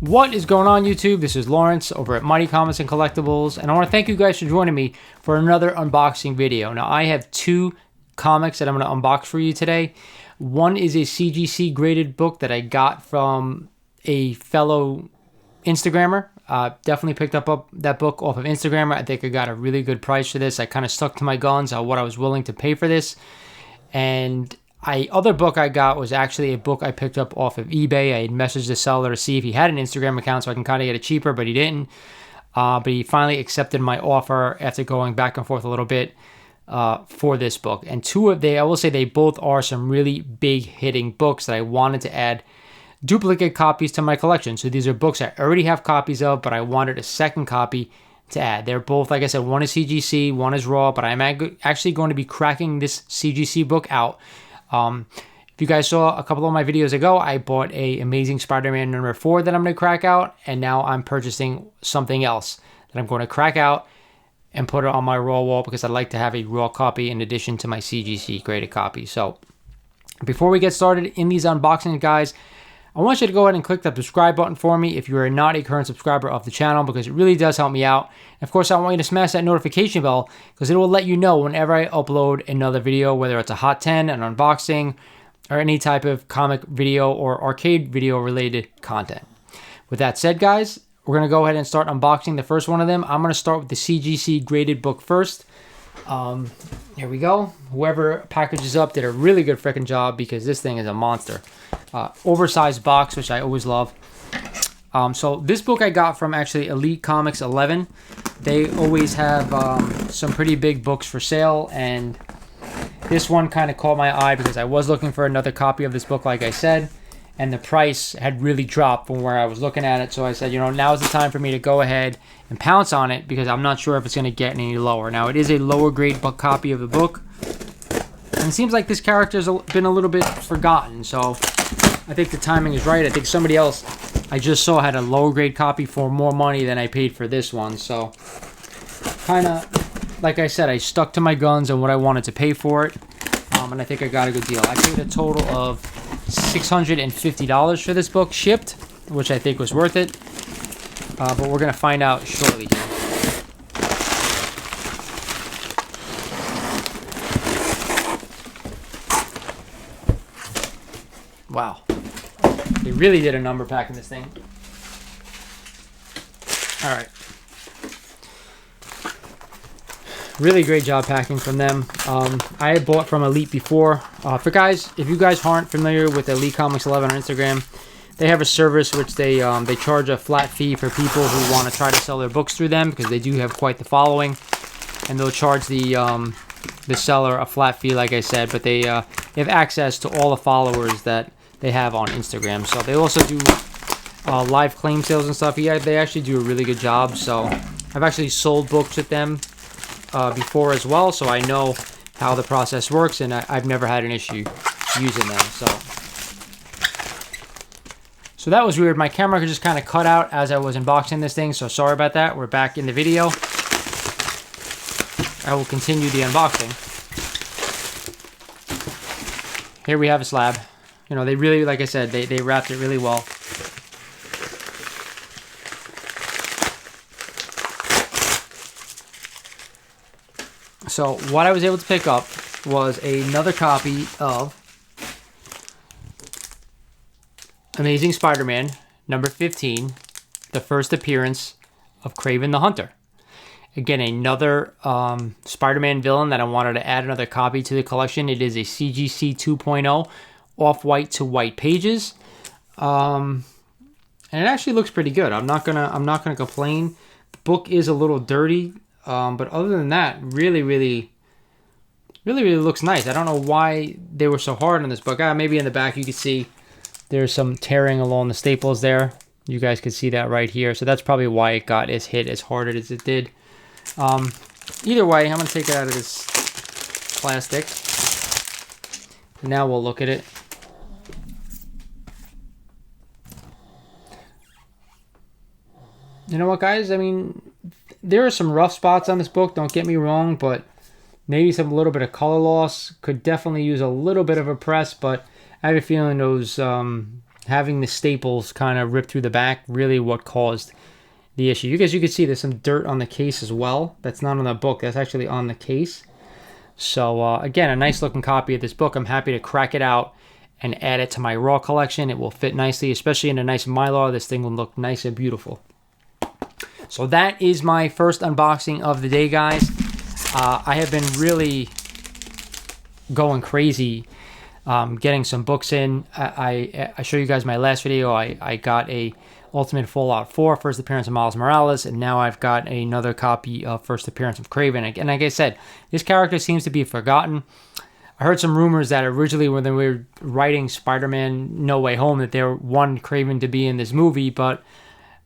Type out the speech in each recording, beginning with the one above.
What is going on, YouTube? This is Lawrence over at Mighty Comics and Collectibles, and I want to thank you guys for joining me for another unboxing video. Now, I have two comics that I'm going to unbox for you today. One is a Cgc Graded Book that I got from a fellow Instagrammer. Definitely picked up that book off of Instagrammer. I think I got a really good price for this. I kind of stuck to my guns on what I was willing to pay for this. And other book I got was actually a book I picked up off of eBay. I had messaged the seller to see if he had an Instagram account so I can kind of get it cheaper, but he didn't. But he finally accepted my offer after going back and forth a little bit for this book. And I will say they both are some really big hitting books that I wanted to add duplicate copies to my collection. So these are books I already have copies of, but I wanted a second copy to add. They're both, like I said, one is CGC, one is raw, but I'm actually going to be cracking this CGC book out. If you guys saw a couple of my videos ago, I bought a Amazing Spider-Man number 4 that I'm going to crack out, and now I'm purchasing something else that I'm going to crack out and put it on my raw wall because I'd like to have a raw copy in addition to my CGC graded copy. So before we get started in these unboxings, guys, I want you to go ahead and click that subscribe button for me if you are not a current subscriber of the channel, because it really does help me out. And of course, I want you to smash that notification bell because it will let you know whenever I upload another video, whether it's a Hot 10, an unboxing, or any type of comic video or arcade video related content. With that said, guys, we're going to go ahead and start unboxing the first one of them. I'm going to start with the Cgc Graded Book first. Here we go. Whoever packages up did a really good freaking job because this thing is a monster. Oversized box, which I always love. So this book I got from actually Elite Comics 11. They always have some pretty big books for sale, and this one kind of caught my eye because I was looking for another copy of this book, like I said, and the price had really dropped from where I was looking at it. So I said, now is the time for me to go ahead and pounce on it because I'm not sure if it's going to get any lower. Now, it is a lower grade book copy of the book, and it seems like this character's been a little bit forgotten. So I think the timing is right. I think somebody else I just saw had a lower grade copy for more money than I paid for this one. So kind of, like I said, I stuck to my guns on what I wanted to pay for it. And I think I got a good deal. I paid a total of $650 for this book shipped, which I think was worth it. But we're going to find out shortly here. Wow. They really did a number packing this thing. All right. Really great job packing from them. I had bought from Elite before. If you guys aren't familiar with Elite Comics 11 on Instagram, they have a service which they charge a flat fee for people who want to try to sell their books through them because they do have quite the following, and they'll charge the seller a flat fee, like I said. But they have access to all the followers that they have on Instagram. So they also do live claim sales and stuff. Yeah, they actually do a really good job. So I've actually sold books with them before as well, so I know how the process works, and I've never had an issue using them. So that was weird. My camera just kind of cut out as I was unboxing this thing, so sorry about that. We're back in the video. I will continue the unboxing. Here we have a slab. They really, like I said, they wrapped it really well. So what I was able to pick up was another copy of Amazing Spider-Man number 15, the first appearance of Kraven the Hunter. Again, another Spider-Man villain that I wanted to add another copy to the collection. It is a CGC 2.0 off-white to white pages, and it actually looks pretty good. I'm not gonna complain. The book is a little dirty. But other than that, really looks nice. I don't know why they were so hard on this book. Maybe in the back you can see there's some tearing along the staples there. You guys can see that right here. So that's probably why it got hit as hard as it did. Either way, I'm going to take it out of this plastic. Now we'll look at it. You know what, guys? I mean, there are some rough spots on this book, don't get me wrong, but maybe a little bit of color loss. Could definitely use a little bit of a press, but I have a feeling those having the staples kind of ripped through the back really what caused the issue. You guys, you can see there's some dirt on the case as well. That's not on the book. That's actually on the case. So again, a nice looking copy of this book. I'm happy to crack it out and add it to my raw collection. It will fit nicely, especially in a nice Mylar. This thing will look nice and beautiful. So that is my first unboxing of the day, guys. I have been really going crazy getting some books in. I showed you guys my last video. I got a Ultimate Fallout 4 first appearance of Miles Morales, and now I've got another copy of first appearance of Kraven. And like I said, this character seems to be forgotten. I heard some rumors that originally when they were writing Spider-Man No Way Home that they wanted Kraven to be in this movie, but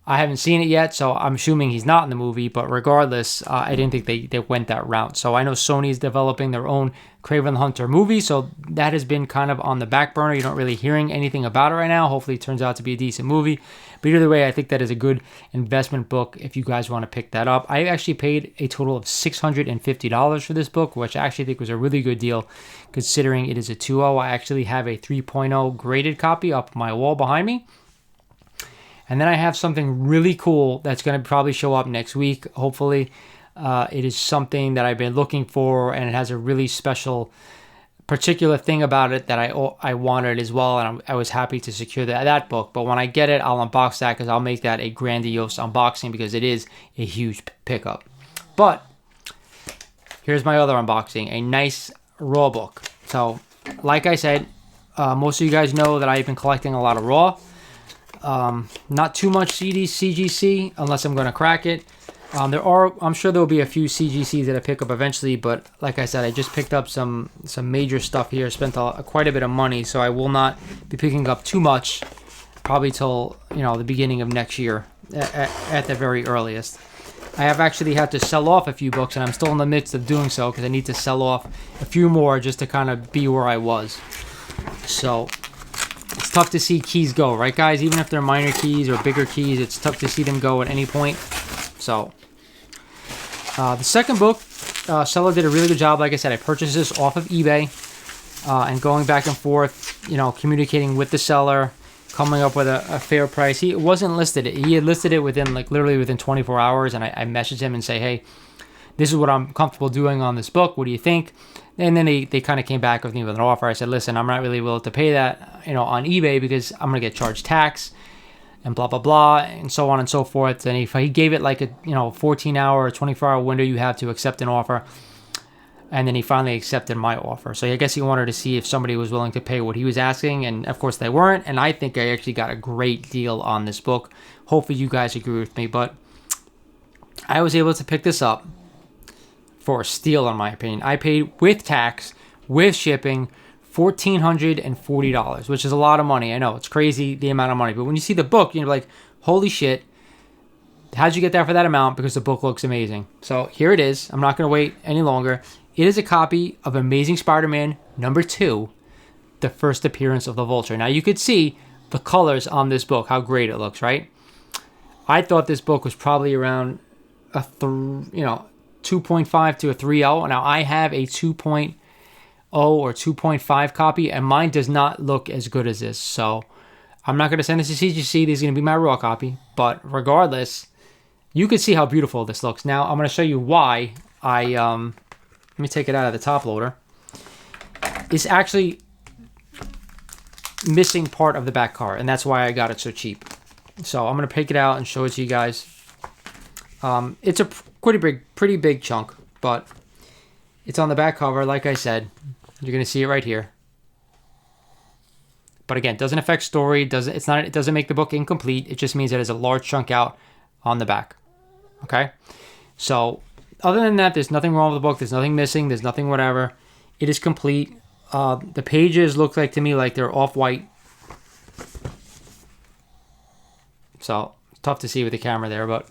I haven't seen it yet, so I'm assuming he's not in the movie. But regardless, I didn't think they went that route. So I know Sony's developing their own Kraven the Hunter movie, so that has been kind of on the back burner. You're not really hearing anything about it right now. Hopefully it turns out to be a decent movie. But either way, I think that is a good investment book if you guys want to pick that up. I actually paid a total of $650 for this book, which I actually think was a really good deal considering it is a 2.0. I actually have a 3.0 graded copy up my wall behind me. And then I have something really cool that's going to probably show up next week, hopefully. It is something that I've been looking for, and it has a really special particular thing about it that I wanted as well, and I was happy to secure that book. But when I get it, I'll unbox that because I'll make that a grandiose unboxing because it is a huge pickup. But here's my other unboxing, a nice raw book. So like I said, most of you guys know that I've been collecting a lot of raw. Not too much CGC unless I'm going to crack it. I'm sure there'll be a few CGCs that I pick up eventually, but like I said, I just picked up some major stuff here. Spent quite a bit of money, so I will not be picking up too much, probably till the beginning of next year at the very earliest. I have actually had to sell off a few books, and I'm still in the midst of doing so because I need to sell off a few more just to kind of be where I was. So it's tough to see keys go, right, guys? Even if they're minor keys or bigger keys, it's tough to see them go at any point. So the second book, seller did a really good job. Like I said, I purchased this off of eBay and going back and forth, communicating with the seller, coming up with a fair price. He wasn't listed. He had listed it within literally within 24 hours, and I messaged him and say, hey, this is what I'm comfortable doing on this book. What do you think? And then they kind of came back with me with an offer. I said, listen, I'm not really willing to pay that, on eBay because I'm going to get charged tax and blah, blah, blah, and so on and so forth. And if he gave it like a, 14-hour or 24-hour window you have to accept an offer. And then he finally accepted my offer. So I guess he wanted to see if somebody was willing to pay what he was asking. And of course they weren't. And I think I actually got a great deal on this book. Hopefully you guys agree with me. But I was able to pick this up for a steal, in my opinion. I paid with tax, with shipping, $1,440, which is a lot of money. I know, it's crazy, the amount of money. But when you see the book, you're like, holy shit, how'd you get that for that amount? Because the book looks amazing. So here it is. I'm not going to wait any longer. It is a copy of Amazing Spider-Man #2, the first appearance of the Vulture. Now, you could see the colors on this book, how great it looks, right? I thought this book was probably around a 2.5 to a 3.0. Now, I have a 2.0 or 2.5 copy, and mine does not look as good as this. So I'm not going to send this to CGC. This is going to be my raw copy. But regardless, you can see how beautiful this looks. Now, I'm going to show you why let me take it out of the top loader. It's actually missing part of the back cover, and that's why I got it so cheap. So I'm going to pick it out and show it to you guys. It's a pretty big chunk, but it's on the back cover. Like I said, you're going to see it right here. But again, doesn't affect story. It doesn't make the book incomplete. It just means it has a large chunk out on the back. Okay? So other than that, there's nothing wrong with the book. There's nothing missing. There's nothing whatever. It is complete. The pages look like to me like they're off-white. So it's tough to see with the camera there, but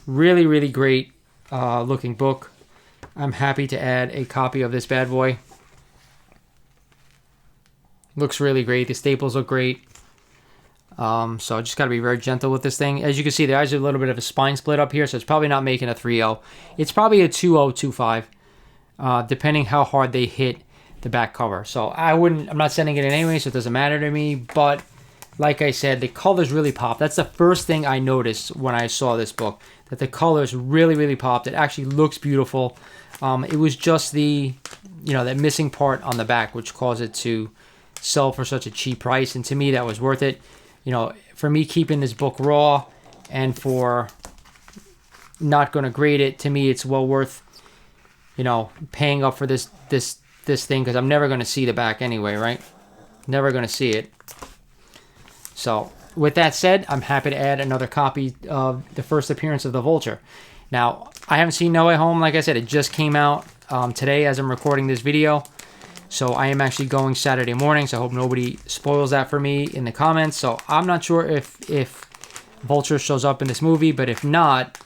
really, really great looking book. I'm happy to add a copy of this bad boy. Looks really great. The staples look great. So I just got to be very gentle with this thing. As you can see, there is a little bit of a spine split up here, so it's probably not making a 3.0. It's probably a 2.0, 2.5, depending how hard they hit the back cover. So I'm not sending it in anyway, so it doesn't matter to me. But like I said, the colors really pop. That's the first thing I noticed when I saw this book, that the colors really, really popped. It actually looks beautiful. It was just the, that missing part on the back, which caused it to sell for such a cheap price. And to me, that was worth it. For me keeping this book raw and for not going to grade it, to me, it's well worth, paying up for this thing, because I'm never going to see the back anyway, right? Never going to see it. So with that said, I'm happy to add another copy of the first appearance of the Vulture. Now, I haven't seen No Way Home. Like I said, it just came out today as I'm recording this video. So I am actually going Saturday morning, so I hope nobody spoils that for me in the comments. So I'm not sure if Vulture shows up in this movie, but if not,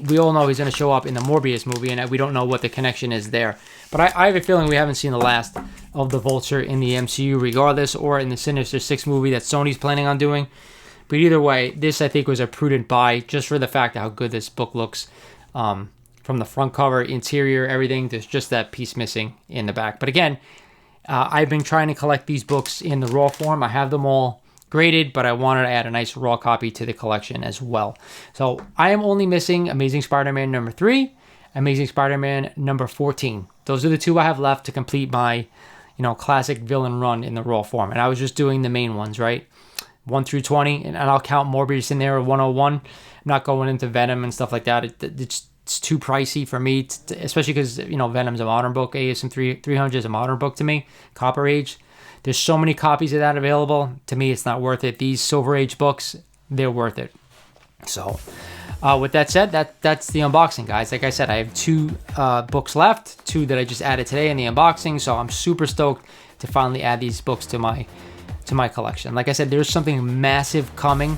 we all know he's going to show up in the Morbius movie, and we don't know what the connection is there. But I have a feeling we haven't seen the last of the Vulture in the MCU regardless, or in the Sinister Six movie that Sony's planning on doing. But either way, this I think was a prudent buy, just for the fact of how good this book looks. From the front cover, interior, everything, there's just that piece missing in the back. But again, I've been trying to collect these books in the raw form. I have them all graded, but I wanted to add a nice raw copy to the collection as well. So I am only missing Amazing Spider-Man number 3, Amazing Spider-Man number 14. Those are the two I have left to complete my, classic villain run in the raw form. And I was just doing the main ones, right? 1 through 20, and I'll count Morbius in there, 101. I'm not going into Venom and stuff like that. It's too pricey for me, especially because, Venom's a modern book. ASM 300 is a modern book to me, Copper Age. There's so many copies of that available. To me, it's not worth it. These Silver Age books, they're worth it. So, with that said, that's the unboxing, guys. Like I said, I have 2 books left, 2 that I just added today in the unboxing. So I'm super stoked to finally add these books to my collection. Like I said, there's something massive coming.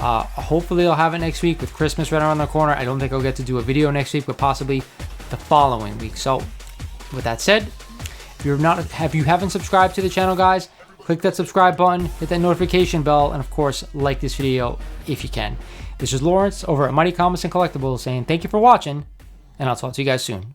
Hopefully I'll have it next week with Christmas right around the corner. I don't think I'll get to do a video next week, but possibly the following week. So, with that said, if you haven't subscribed to the channel, guys, click that subscribe button, hit that notification bell, and of course, like this video if you can. This is Lawrence over at Mighty Comics and Collectibles saying thank you for watching, and I'll talk to you guys soon.